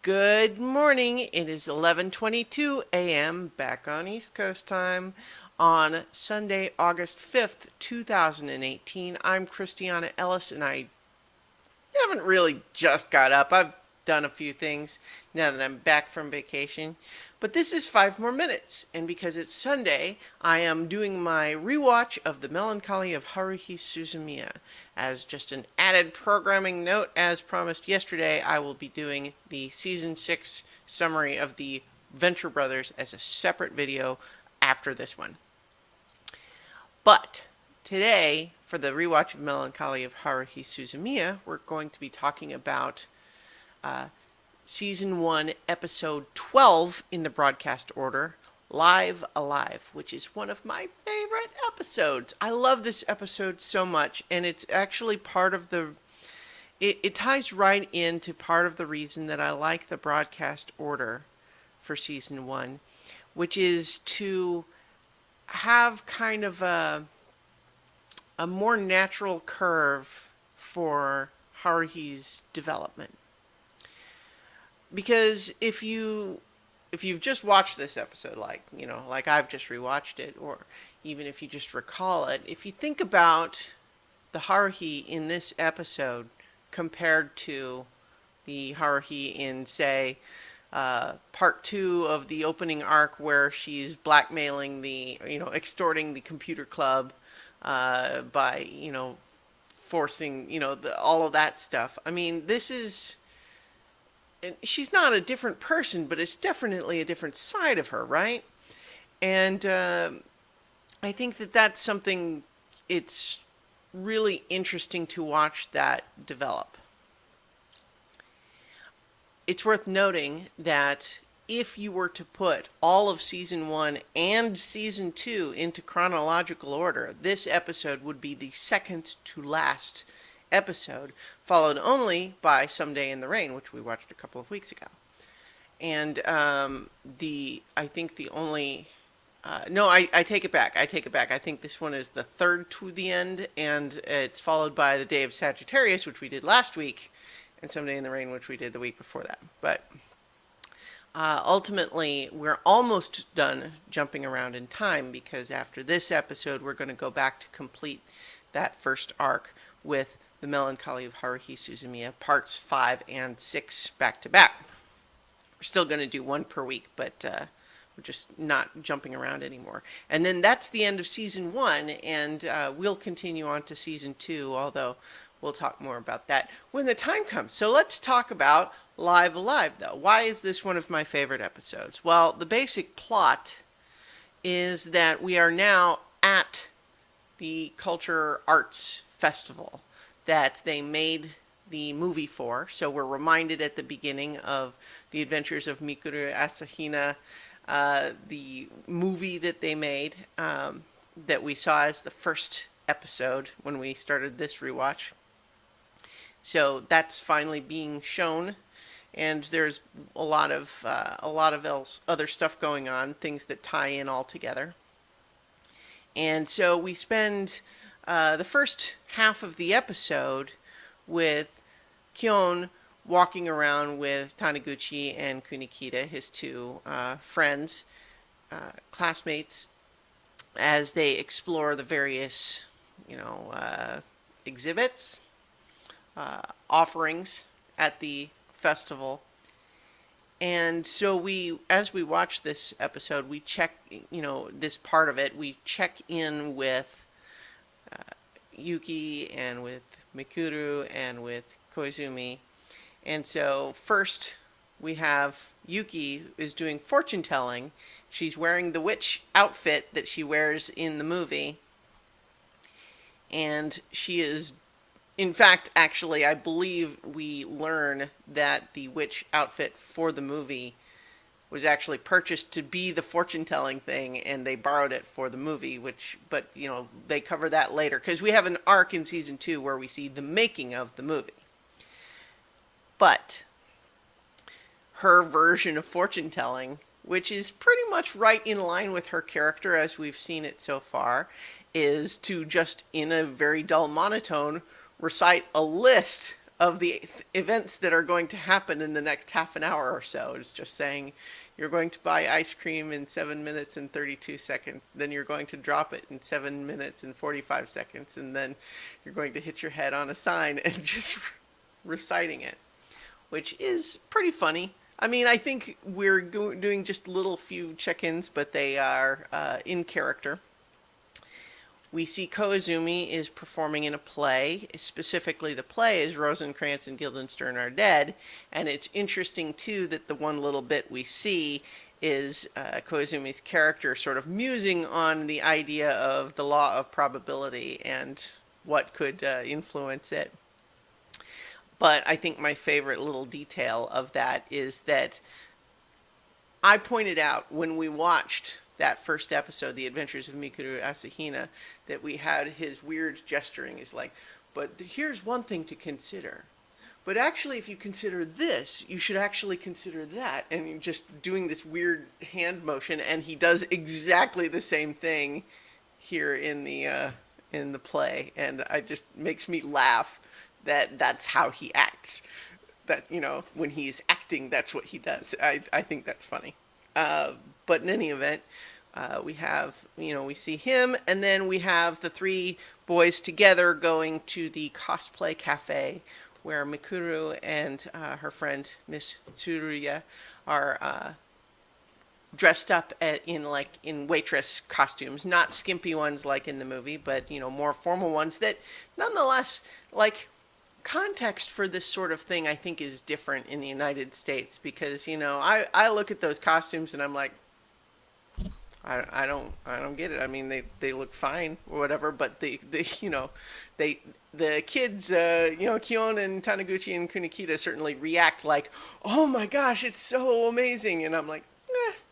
Good morning. It is 11:22 a.m. back on East Coast time on Sunday, August 5th, 2018. I'm Christiana Ellis and I haven't really just got up. I've done a few things now that I'm back from vacation. But this is 5 more minutes, and because it's Sunday, I am doing my rewatch of The Melancholy of Haruhi Suzumiya. As just an added programming note, as promised yesterday, I will be doing the Season 6 summary of the Venture Brothers as a separate video after this one. But today, for the rewatch of Melancholy of Haruhi Suzumiya, we're going to be talking about Season 1, Episode 12 in the broadcast order, Live Alive, which is one of my favorite episodes. I love this episode so much, and it's actually part of the... It ties right into part of the reason that I like the broadcast order for Season 1, which is to have kind of a more natural curve for Haruhi's development. Because if you've just watched this episode, like I've just rewatched it, or even if you just recall it, if you think about the Haruhi in this episode compared to the Haruhi in, say, part 2 of the opening arc where she's blackmailing extorting the computer club by, forcing, all of that stuff. I mean, this is... she's not a different person, but it's definitely a different side of her, right? And I think that that's something it's really interesting to watch that develop. It's worth noting that if you were to put all of Season 1 and Season 2 into chronological order, this episode would be the second to last episode, followed only by Someday in the Rain, which we watched a couple of weeks ago. And I think the only... no, I take it back. I think this one is the third to the end, and it's followed by The Day of Sagittarius, which we did last week, and Someday in the Rain, which we did the week before that. But ultimately, we're almost done jumping around in time, because after this episode, we're going to go back to complete that first arc with The Melancholy of Haruhi Suzumiya, parts 5 and 6 back to back. We're still going to do one per week, but we're just not jumping around anymore. And then that's the end of Season 1, and we'll continue on to Season 2, although we'll talk more about that when the time comes. So let's talk about Live Alive, though. Why is this one of my favorite episodes? Well, the basic plot is that we are now at the Culture Arts Festival that they made the movie for. So we're reminded at the beginning of the adventures of Mikuru Asahina, the movie that they made, that we saw as the first episode when we started this rewatch. So that's finally being shown, and there's a lot of other stuff going on, things that tie in all together. And so we spend the first half of the episode with Kyon walking around with Taniguchi and Kunikita, his two friends, classmates, as they explore the various, exhibits, offerings at the festival. And so as we watch this episode, we check, this part of it, we check in with Yuki and with Mikuru and with Koizumi. And so first we have Yuki is doing fortune telling. She's wearing the witch outfit that she wears in the movie. And she is, in fact, actually, I believe we learn that the witch outfit for the movie was actually purchased to be the fortune-telling thing, and they borrowed it for the movie, but they cover that later, because we have an arc in Season 2 where we see the making of the movie. But her version of fortune-telling, which is pretty much right in line with her character as we've seen it so far, is to just, in a very dull monotone, recite a list of the events that are going to happen in the next half an hour or so. It's just saying you're going to buy ice cream in 7 minutes and 32 seconds. Then you're going to drop it in 7 minutes and 45 seconds. And then you're going to hit your head on a sign and just reciting it, which is pretty funny. I mean, I think we're doing just little few check-ins, but they are in character. We see Koizumi is performing in a play. Specifically, the play is Rosencrantz and Guildenstern Are Dead. And it's interesting, too, that the one little bit we see is Koizumi's character sort of musing on the idea of the law of probability and what could influence it. But I think my favorite little detail of that is that I pointed out when we watched that first episode, The Adventures of Mikuru Asahina, that we had his weird gesturing. Is like, but here's one thing to consider. But actually, if you consider this, you should actually consider that. And you're just doing this weird hand motion, and he does exactly the same thing here in the play, and it just makes me laugh that that's how he acts. That, you know, when he's acting, that's what he does. I think that's funny. But in any event, we have, we see him, and then we have the three boys together going to the cosplay cafe where Mikuru and her friend Miss Tsuruya are dressed up in waitress costumes, not skimpy ones like in the movie, but more formal ones that nonetheless, like, context for this sort of thing I think is different in the United States, because I look at those costumes and I'm like, I don't get it. I mean, they look fine or whatever, but the kids, Kion and Taniguchi and Kunikita certainly react like, oh my gosh, it's so amazing, and I'm like,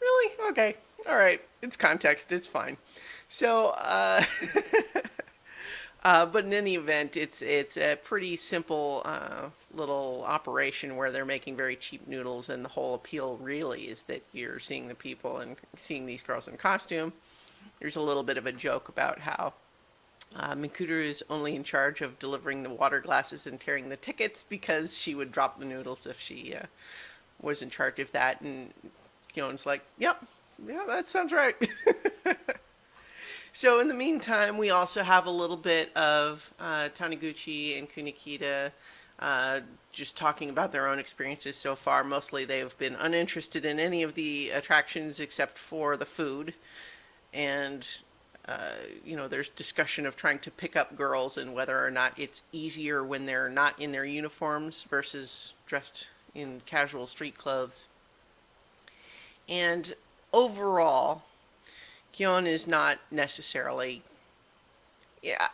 really? Okay, all right, it's context, it's fine. So, but in any event, it's a pretty simple little operation where they're making very cheap noodles, and the whole appeal really is that you're seeing the people and seeing these girls in costume. There's a little bit of a joke about how Mikuru is only in charge of delivering the water glasses and tearing the tickets because she would drop the noodles if she was in charge of that, and Kion's like, yeah, that sounds right. So in the meantime, we also have a little bit of Taniguchi and Kunikita just talking about their own experiences so far. Mostly they have been uninterested in any of the attractions except for the food. And, there's discussion of trying to pick up girls and whether or not it's easier when they're not in their uniforms versus dressed in casual street clothes. And overall, Kion is not necessarily,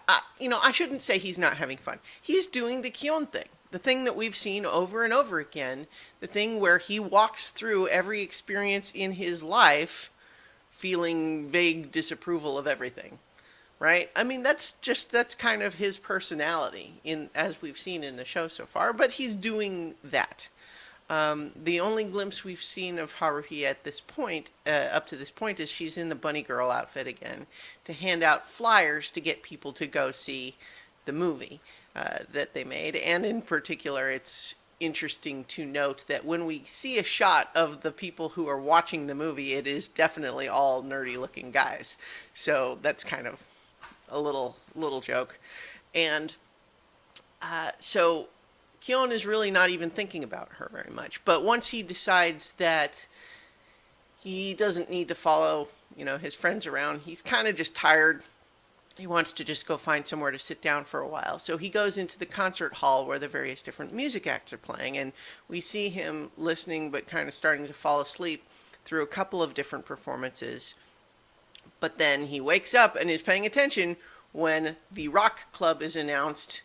I shouldn't say he's not having fun. He's doing the Kion thing, the thing that we've seen over and over again, the thing where he walks through every experience in his life feeling vague disapproval of everything, right? I mean, that's kind of his personality, as we've seen in the show so far, but he's doing that. The only glimpse we've seen of Haruhi at this point, up to this point, is she's in the bunny girl outfit again to hand out flyers to get people to go see the movie that they made. And in particular, it's interesting to note that when we see a shot of the people who are watching the movie, it is definitely all nerdy-looking guys. So that's kind of a little joke. And so Kion is really not even thinking about her very much. But once he decides that he doesn't need to follow, his friends around, he's kind of just tired. He wants to just go find somewhere to sit down for a while. So he goes into the concert hall where the various different music acts are playing. And we see him listening but kind of starting to fall asleep through a couple of different performances. But then he wakes up and is paying attention when the rock club is announced,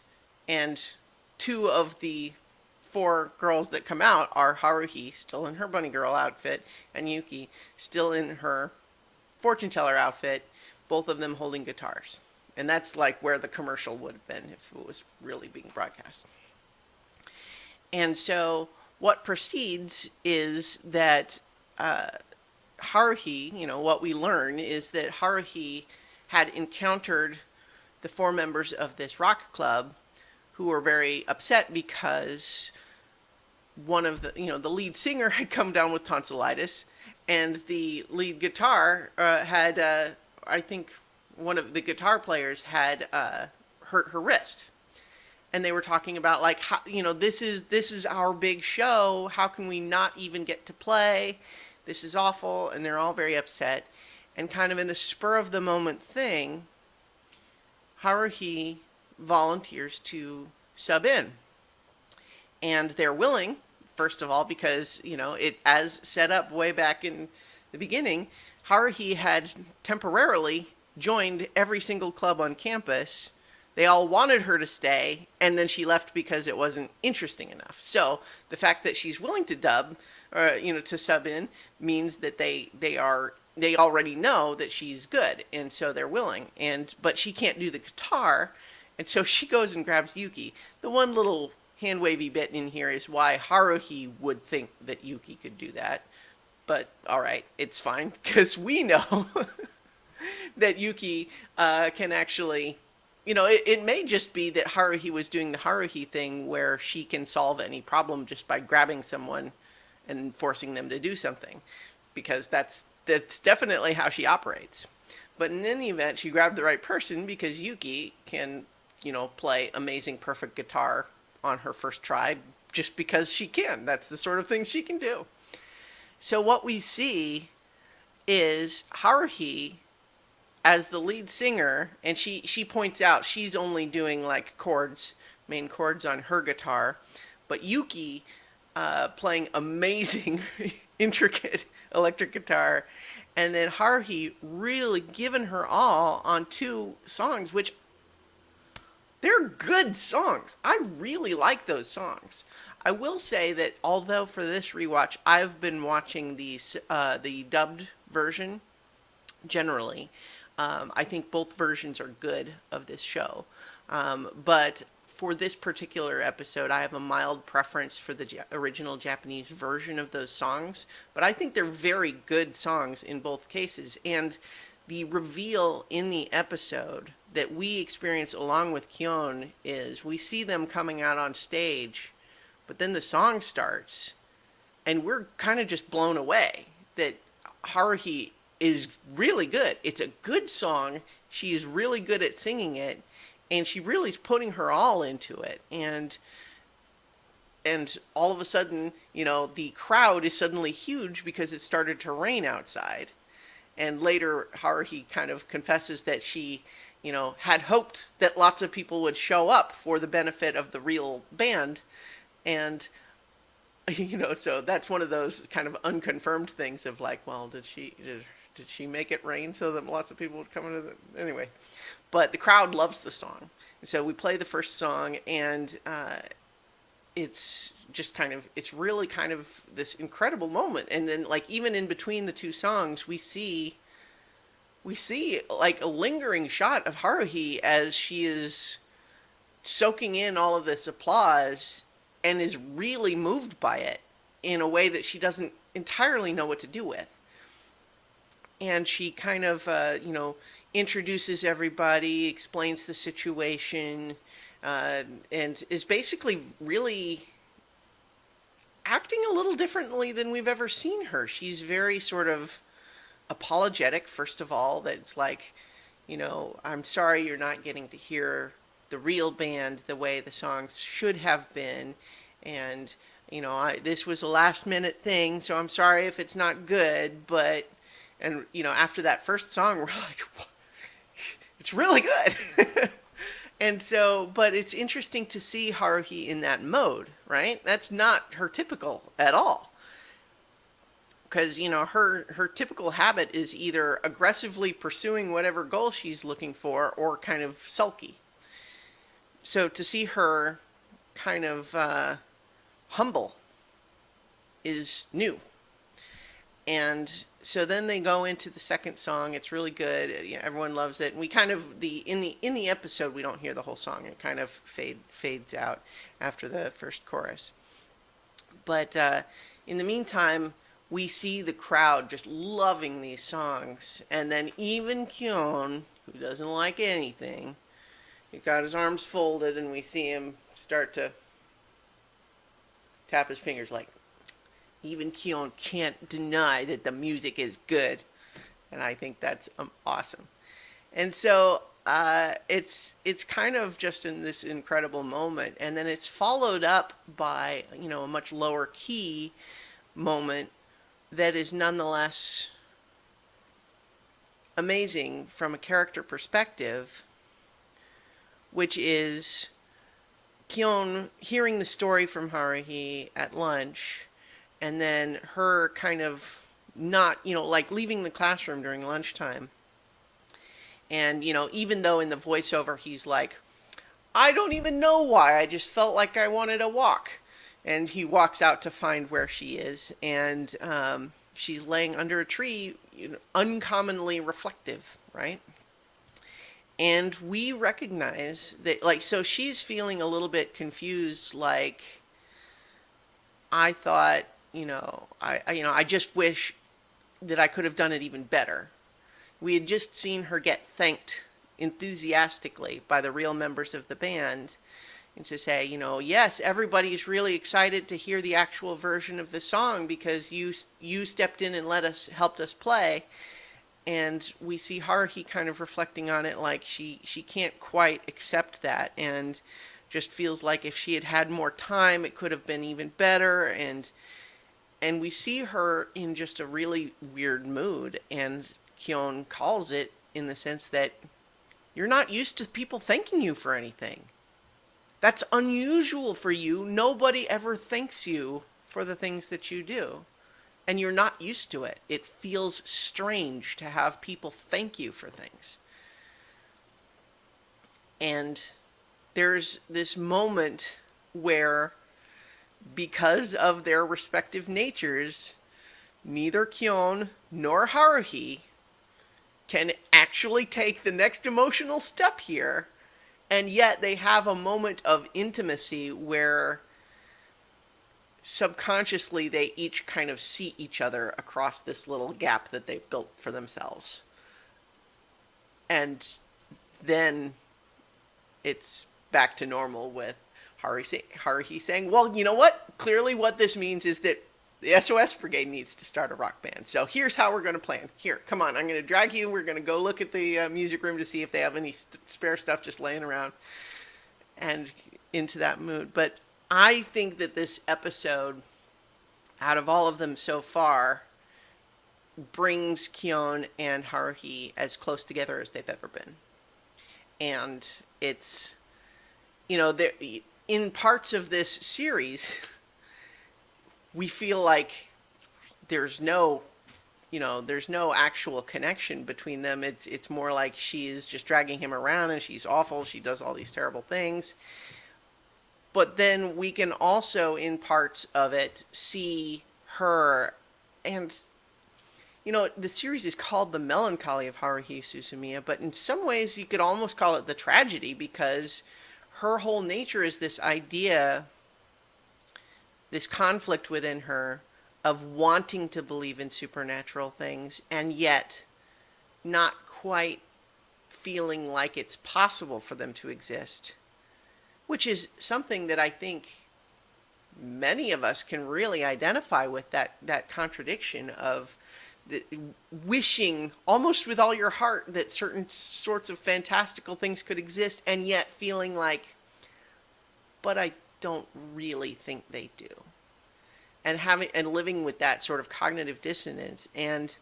and two of the four girls that come out are Haruhi, still in her bunny girl outfit, and Yuki, still in her fortune teller outfit, both of them holding guitars. And that's like where the commercial would have been if it was really being broadcast. And so what proceeds is that Haruhi, what we learn is that Haruhi had encountered the four members of this rock club who were very upset because one of the lead singer had come down with tonsillitis, and the lead guitar had, I think, one of the guitar players had hurt her wrist. And they were talking about, like, how, this is our big show. How can we not even get to play? This is awful. And they're all very upset. And kind of in a spur of the moment thing, Haruhi volunteers to sub in. And they're willing, first of all, because, it, as set up way back in the beginning, Haruhi had temporarily joined every single club on campus. They all wanted her to stay, and then she left because it wasn't interesting enough. So the fact that she's willing to to sub in, means that they already know that she's good, and so they're willing. But she can't do the guitar, and so she goes and grabs Yuki. The one little hand wavy bit in here is why Haruhi would think that Yuki could do that. But all right, it's fine, because we know that Yuki can actually. It may just be that Haruhi was doing the Haruhi thing where she can solve any problem just by grabbing someone and forcing them to do something, because that's definitely how she operates. But in any event, she grabbed the right person, because Yuki can, play amazing, perfect guitar on her first try just because she can. That's the sort of thing she can do. So what we see is Haruhi as the lead singer, and she points out she's only doing like main chords on her guitar, but Yuki playing amazing, intricate electric guitar, and then Haruhi really giving her all on 2 songs, which they're good songs. I really like those songs. I will say that although for this rewatch I've been watching the dubbed version generally. I think both versions are good of this show. But for this particular episode, I have a mild preference for the original Japanese version of those songs. But I think they're very good songs in both cases. And the reveal in the episode that we experience along with Kyon is we see them coming out on stage, but then the song starts, and we're kind of just blown away that Haruhi is really good. It's a good song. She is really good at singing it, and she really is putting her all into it. And all of a sudden, the crowd is suddenly huge because it started to rain outside. And later, Haruhi kind of confesses that she, had hoped that lots of people would show up for the benefit of the real band. And, so that's one of those kind of unconfirmed things of like, well, did she make it rain so that lots of people would come into the... Anyway, but the crowd loves the song. And so we play the first song, and it's just it's really kind of this incredible moment. And then, like, even in between the 2 songs, we see like a lingering shot of Haruhi as she is soaking in all of this applause and is really moved by it in a way that she doesn't entirely know what to do with. And she kind of, introduces everybody, explains the situation, and is basically really acting a little differently than we've ever seen her. She's very sort of apologetic, first of all, that it's like, I'm sorry you're not getting to hear the real band the way the songs should have been. And, this was a last minute thing, so I'm sorry if it's not good, but... And, after that first song, we're like, it's really good. And so, but it's interesting to see Haruhi in that mode, right? That's not her typical at all. Because, her typical habit is either aggressively pursuing whatever goal she's looking for or kind of sulky. So to see her kind of humble is new. And so then they go into the second song. It's really good. Everyone loves it. And we kind of in the episode we don't hear the whole song. It kind of fades out after the first chorus. But in the meantime, we see the crowd just loving these songs, and then even Kyon, who doesn't like anything, he got his arms folded, and we see him start to tap his fingers like, even Kyon can't deny that the music is good. And I think that's awesome. And so it's kind of just in this incredible moment, and then it's followed up by a much lower key moment that is nonetheless amazing from a character perspective, which is Kyon hearing the story from Haruhi at lunch, and then her kind of not, like leaving the classroom during lunchtime. And, even though in the voiceover he's like, I don't even know why, I just felt like I wanted a walk. And he walks out to find where she is, and she's laying under a tree, uncommonly reflective, right? And we recognize that, like, so she's feeling a little bit confused, like, I thought, I just wish that I could have done it even better. We had just seen her get thanked enthusiastically by the real members of the band, and to say, yes, everybody's really excited to hear the actual version of the song because you stepped in and helped us play. And we see Haruhi kind of reflecting on it like she can't quite accept that, and just feels like if she had had more time, it could have been even better. And we see her in just a really weird mood, and Kyon calls it in the sense that you're not used to people thanking you for anything. That's unusual for you. Nobody ever thanks you for the things that you do. And you're not used to it. It feels strange to have people thank you for things. And there's this moment where, because of their respective natures, neither Kyon nor Haruhi can actually take the next emotional step here, and yet they have a moment of intimacy where subconsciously they each kind of see each other across this little gap that they've built for themselves. And then it's back to normal with Haruhi saying, well, you know what? Clearly what this means is that the SOS Brigade needs to start a rock band. So here's how we're going to plan. Here, come on, I'm going to drag you. We're going to go look at the music room to see if they have any spare stuff just laying around, and into that mood. But I think that this episode, out of all of them so far, brings Kyon and Haruhi as close together as they've ever been. And it's, in parts of this series, we feel like there's no actual connection between them. It's more like she is just dragging him around, and she's awful. She does all these terrible things. But then we can also, in parts of it, see her, and the series is called The Melancholy of Haruhi Suzumiya, but in some ways you could almost call it the tragedy, because her whole nature is this idea, this conflict within her of wanting to believe in supernatural things, and yet not quite feeling like it's possible for them to exist, which is something that I think many of us can really identify with, that contradiction of wishing almost with all your heart that certain sorts of fantastical things could exist, and yet feeling like, but I don't really think they do. And living with that sort of cognitive dissonance. And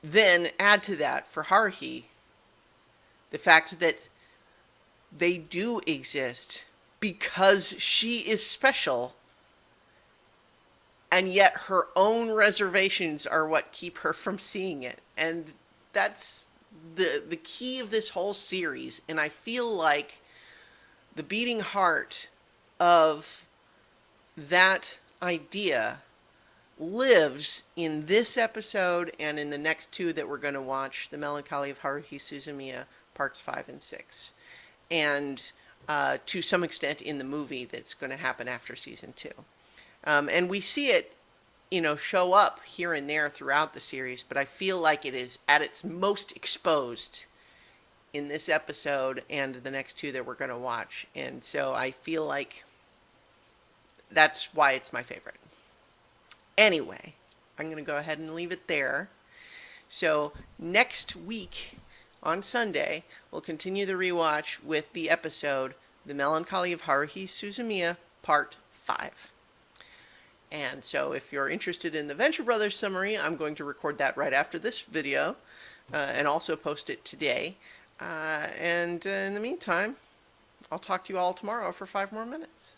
then add to that, for Haruhi, the fact that they do exist because she is special, and yet her own reservations are what keep her from seeing it. And that's the key of this whole series. And I feel like the beating heart of that idea lives in this episode and in the next two that we're going to watch, The Melancholy of Haruhi Suzumiya, parts 5 and 6. And to some extent in the movie that's going to happen after season 2. And we see it, show up here and there throughout the series, but I feel like it is at its most exposed in this episode and the next two that we're going to watch. And so I feel like that's why it's my favorite. Anyway, I'm going to go ahead and leave it there. So next week on Sunday, we'll continue the rewatch with the episode The Melancholy of Haruhi Suzumiya Part 5. And so if you're interested in the Venture Brothers summary, I'm going to record that right after this video and also post it today. And in the meantime, I'll talk to you all tomorrow for 5 more minutes.